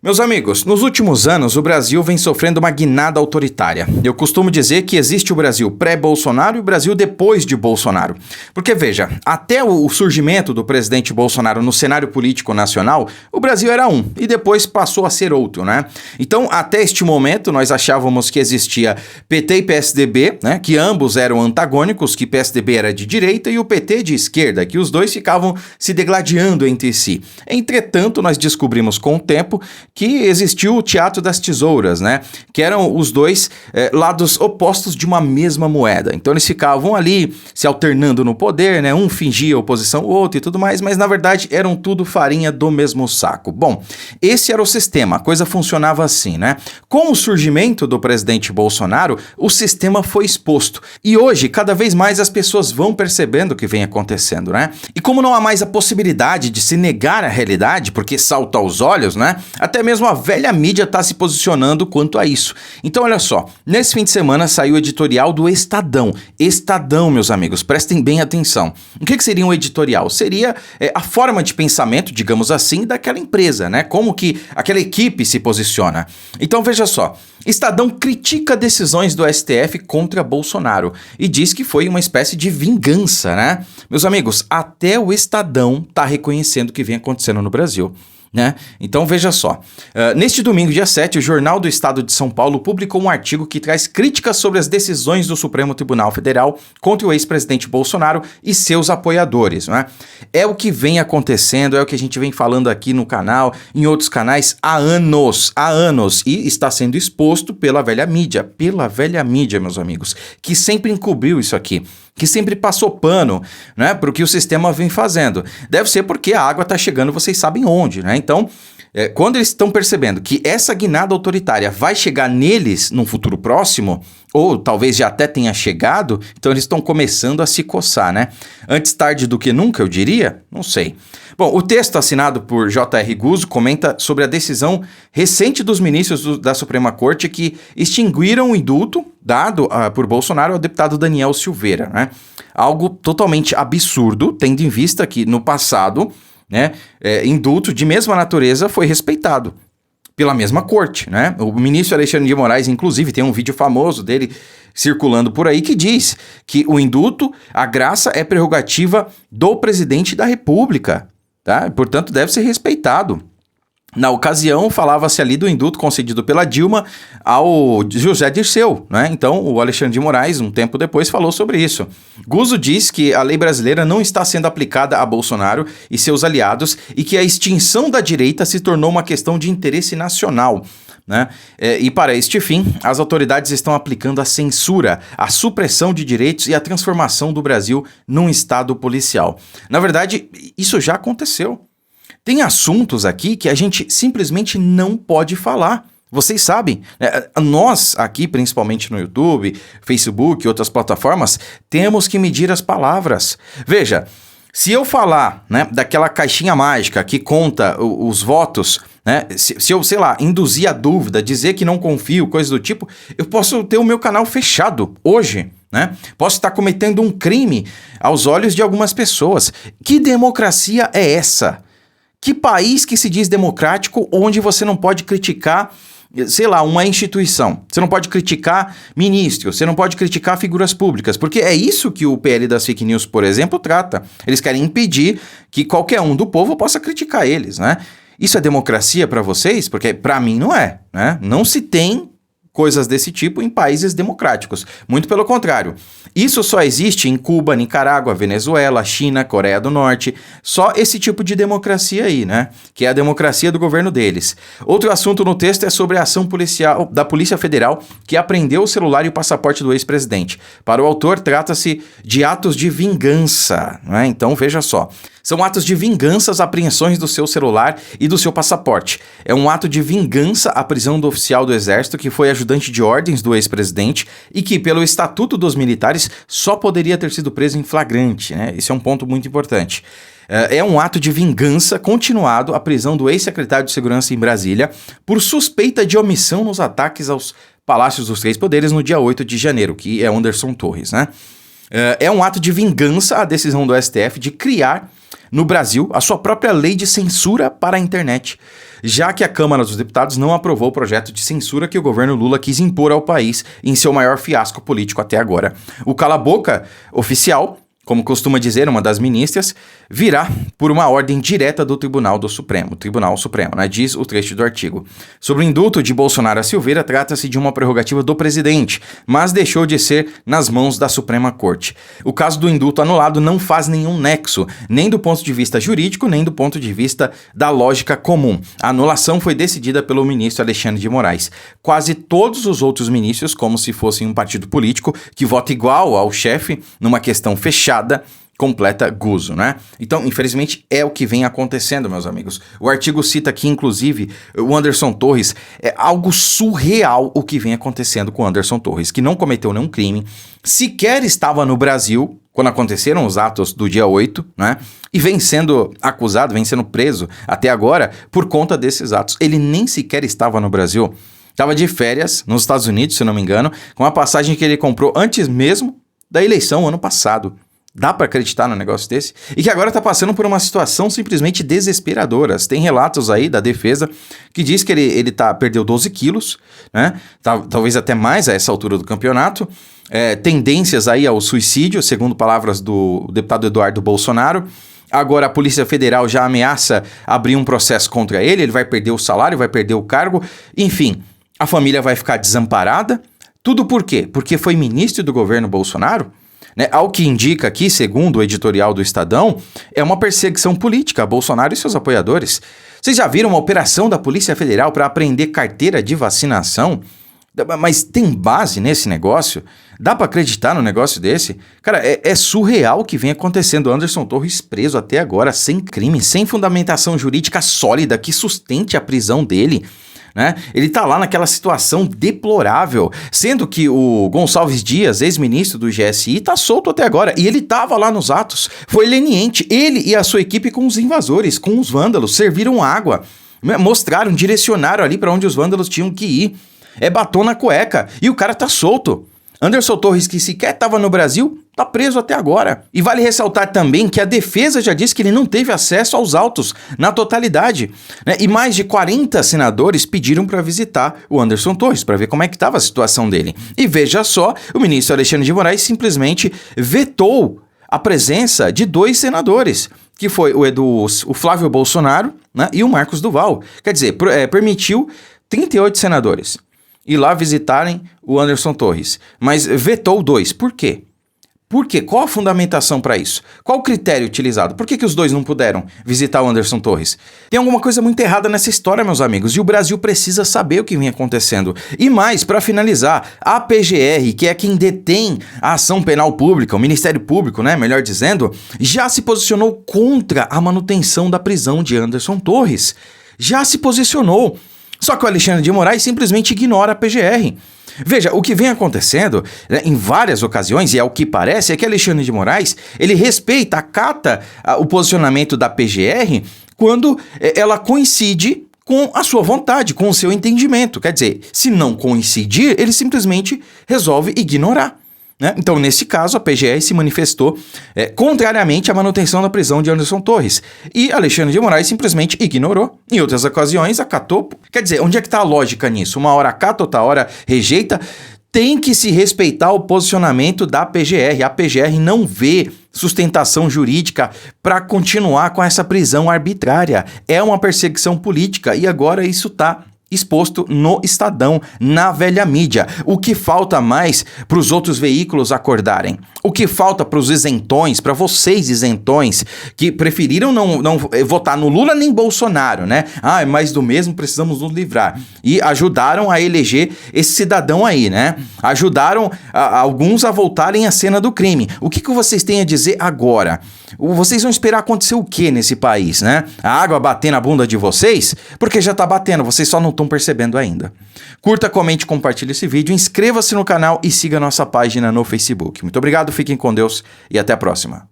Meus amigos, nos últimos anos o Brasil vem sofrendo uma guinada autoritária. Eu costumo dizer que existe o Brasil pré-Bolsonaro e o Brasil depois de Bolsonaro. Porque veja, até o surgimento do presidente Bolsonaro no cenário político nacional, o Brasil era um e depois passou a ser outro, né? Então, até este momento, nós achávamos que existia PT e PSDB, né? Que ambos eram antagônicos, que PSDB era de direita e o PT de esquerda, que os dois ficavam se degladiando entre si. Entretanto, nós descobrimos com o tempo que existiu o teatro das tesouras, né? Que eram os dois lados opostos de uma mesma moeda. Então eles ficavam ali se alternando no poder, né? Um fingia oposição ao outro e tudo mais, mas na verdade eram tudo farinha do mesmo saco. Bom, esse era o sistema, a coisa funcionava assim, né? Com o surgimento do presidente Bolsonaro, o sistema foi exposto. E hoje, cada vez mais as pessoas vão percebendo o que vem acontecendo, né? E como não há mais a possibilidade de se negar a realidade, porque salta aos olhos, né? Até mesmo a velha mídia está se posicionando quanto a isso. Então, olha só, nesse fim de semana saiu o editorial do Estadão. Estadão, meus amigos, prestem bem atenção. O que seria um editorial? Seria a forma de pensamento, digamos assim, daquela empresa, né? Como que aquela equipe se posiciona. Então, veja só, Estadão critica decisões do STF contra Bolsonaro e diz que foi uma espécie de vingança, né? Meus amigos, até o Estadão está reconhecendo o que vem acontecendo no Brasil. Né? Então veja só, neste domingo, dia 7, o Jornal do Estado de São Paulo publicou um artigo que traz críticas sobre as decisões do Supremo Tribunal Federal contra o ex-presidente Bolsonaro e seus apoiadores, né? É o que vem acontecendo, é o que a gente vem falando aqui no canal, em outros canais há anos, e está sendo exposto pela velha mídia, meus amigos, que sempre encobriu isso aqui, que sempre passou pano, né, para o que o sistema vem fazendo. Deve ser porque a água está chegando, vocês sabem onde, né? Então, quando eles estão percebendo que essa guinada autoritária vai chegar neles num futuro próximo, ou talvez já até tenha chegado, então eles estão começando a se coçar, né? Antes tarde do que nunca, eu diria? Não sei. Bom, o texto assinado por J.R. Guzzo comenta sobre a decisão recente dos ministros da Suprema Corte que extinguiram o indulto dado por Bolsonaro ao deputado Daniel Silveira, né? Algo totalmente absurdo, tendo em vista que no passado, né, indulto de mesma natureza foi respeitado pela mesma corte, né? O ministro Alexandre de Moraes, inclusive, tem um vídeo famoso dele circulando por aí que diz que o indulto, a graça é prerrogativa do presidente da República, tá? Portanto, deve ser respeitado. Na ocasião, falava-se ali do indulto concedido pela Dilma ao José Dirceu, né? Então, o Alexandre de Moraes, um tempo depois, falou sobre isso. Guzzo diz que a lei brasileira não está sendo aplicada a Bolsonaro e seus aliados e que a extinção da direita se tornou uma questão de interesse nacional, né? E para este fim, as autoridades estão aplicando a censura, a supressão de direitos e a transformação do Brasil num estado policial. Na verdade, isso já aconteceu. Tem assuntos aqui que a gente simplesmente não pode falar. Vocês sabem, nós aqui, principalmente no YouTube, Facebook e outras plataformas, temos que medir as palavras. Veja, se eu falar, né, daquela caixinha mágica que conta os votos, né, se eu, sei lá, induzir a dúvida, dizer que não confio, coisa do tipo, eu posso ter o meu canal fechado hoje. Né? Posso estar cometendo um crime aos olhos de algumas pessoas. Que democracia é essa? Que país que se diz democrático onde você não pode criticar, sei lá, uma instituição? Você não pode criticar ministros, você não pode criticar figuras públicas, porque é isso que o PL das fake news, por exemplo, trata. Eles querem impedir que qualquer um do povo possa criticar eles, né? Isso é democracia para vocês? Porque para mim não é, né? Não se tem coisas desse tipo em países democráticos. Muito pelo contrário. Isso só existe em Cuba, Nicarágua, Venezuela, China, Coreia do Norte. Só esse tipo de democracia aí, né? Que é a democracia do governo deles. Outro assunto no texto é sobre a ação policial da Polícia Federal que apreendeu o celular e o passaporte do ex-presidente. Para o autor, trata-se de atos de vingança, né? Então, veja só. São atos de vingança as apreensões do seu celular e do seu passaporte. É um ato de vingança a prisão do oficial do Exército que foi ajudante de ordens do ex-presidente e que, pelo Estatuto dos Militares, só poderia ter sido preso em flagrante, né? Esse é um ponto muito importante. É um ato de vingança continuado a prisão do ex-secretário de Segurança em Brasília por suspeita de omissão nos ataques aos Palácios dos Três Poderes no dia 8 de janeiro, que é Anderson Torres, né? É um ato de vingança a decisão do STF de criar no Brasil a sua própria lei de censura para a internet. já que a Câmara dos Deputados não aprovou o projeto de censura que o governo Lula quis impor ao país em seu maior fiasco político até agora. O cala-boca oficial, como costuma dizer uma das ministras, virá por uma ordem direta do Tribunal Supremo, né, diz o trecho do artigo. Sobre o indulto de Bolsonaro a Silveira, trata-se de uma prerrogativa do presidente, mas deixou de ser nas mãos da Suprema Corte. O caso do indulto anulado não faz nenhum nexo, nem do ponto de vista jurídico, nem do ponto de vista da lógica comum. A anulação foi decidida pelo ministro Alexandre de Moraes. Quase todos os outros ministros, como se fossem um partido político, que vota igual ao chefe numa questão fechada, completa gozo, né? Então, infelizmente, é o que vem acontecendo, meus amigos. O artigo cita aqui, inclusive, o Anderson Torres. É algo surreal o que vem acontecendo com o Anderson Torres, que não cometeu nenhum crime, sequer estava no Brasil quando aconteceram os atos do dia 8, né? E vem sendo acusado, vem sendo preso até agora por conta desses atos. Ele nem sequer estava no Brasil. Estava de férias nos Estados Unidos, se não me engano, com a passagem que ele comprou antes mesmo da eleição, ano passado. Dá pra acreditar num negócio desse? E que agora tá passando por uma situação simplesmente desesperadora. Tem relatos aí da defesa que diz que ele perdeu 12 quilos, né? Talvez até mais a essa altura do campeonato. Tendências aí ao suicídio, segundo palavras do deputado Eduardo Bolsonaro. Agora a Polícia Federal já ameaça abrir um processo contra ele vai perder o salário, vai perder o cargo. Enfim, a família vai ficar desamparada. Tudo por quê? Porque foi ministro do governo Bolsonaro? Ao que indica aqui, segundo o editorial do Estadão, é uma perseguição política a Bolsonaro e seus apoiadores. Vocês já viram uma operação da Polícia Federal para apreender carteira de vacinação? Mas tem base nesse negócio? Dá para acreditar num negócio desse? Cara, é surreal o que vem acontecendo. Anderson Torres preso até agora, sem crime, sem fundamentação jurídica sólida que sustente a prisão dele. Né? Ele tá lá naquela situação deplorável, sendo que o Gonçalves Dias, ex-ministro do GSI, tá solto até agora, e ele tava lá nos atos, foi leniente, ele e a sua equipe com os invasores, com os vândalos, serviram água, mostraram, direcionaram ali para onde os vândalos tinham que ir, batom na cueca, e o cara tá solto. Anderson Torres, que sequer estava no Brasil, está preso até agora. E vale ressaltar também que a defesa já disse que ele não teve acesso aos autos na totalidade, né? E mais de 40 senadores pediram para visitar o Anderson Torres, para ver como é que estava a situação dele. E veja só, o ministro Alexandre de Moraes simplesmente vetou a presença de 2 senadores, que foi o Flávio Bolsonaro, né, e o Marcos Duval. Quer dizer, permitiu 38 senadores ir lá visitarem o Anderson Torres, mas vetou 2. Por quê? Por quê? Qual a fundamentação para isso? Qual o critério utilizado? Por que os 2 não puderam visitar o Anderson Torres? Tem alguma coisa muito errada nessa história, meus amigos, e o Brasil precisa saber o que vem acontecendo. E mais, para finalizar, a PGR, que é quem detém a ação penal pública, o Ministério Público, né, melhor dizendo, já se posicionou contra a manutenção da prisão de Anderson Torres. Já se posicionou. Só que o Alexandre de Moraes simplesmente ignora a PGR. Veja, o que vem acontecendo, né, em várias ocasiões, e é o que parece, é que Alexandre de Moraes, ele respeita, acata o posicionamento da PGR quando ela coincide com a sua vontade, com o seu entendimento. Quer dizer, se não coincidir, ele simplesmente resolve ignorar. Né? Então, nesse caso, a PGR se manifestou contrariamente à manutenção da prisão de Anderson Torres. E Alexandre de Moraes simplesmente ignorou. Em outras ocasiões, acatou. Quer dizer, onde é que está a lógica nisso? Uma hora acata, outra hora rejeita. Tem que se respeitar o posicionamento da PGR. A PGR não vê sustentação jurídica para continuar com essa prisão arbitrária. É uma perseguição política e agora isso está exposto no Estadão, na velha mídia. O que falta mais para os outros veículos acordarem? O que falta para os isentões, para vocês isentões, que preferiram não votar no Lula nem Bolsonaro, né? Ah, mas do mesmo precisamos nos livrar. E ajudaram a eleger esse cidadão aí, né? Ajudaram alguns a voltarem à cena do crime. O que vocês têm a dizer agora? Vocês vão esperar acontecer o que nesse país, né? A água bater na bunda de vocês? Porque já tá batendo, vocês só não estão percebendo ainda. Curta, comente, compartilhe esse vídeo, inscreva-se no canal e siga nossa página no Facebook. Muito obrigado, fiquem com Deus e até a próxima.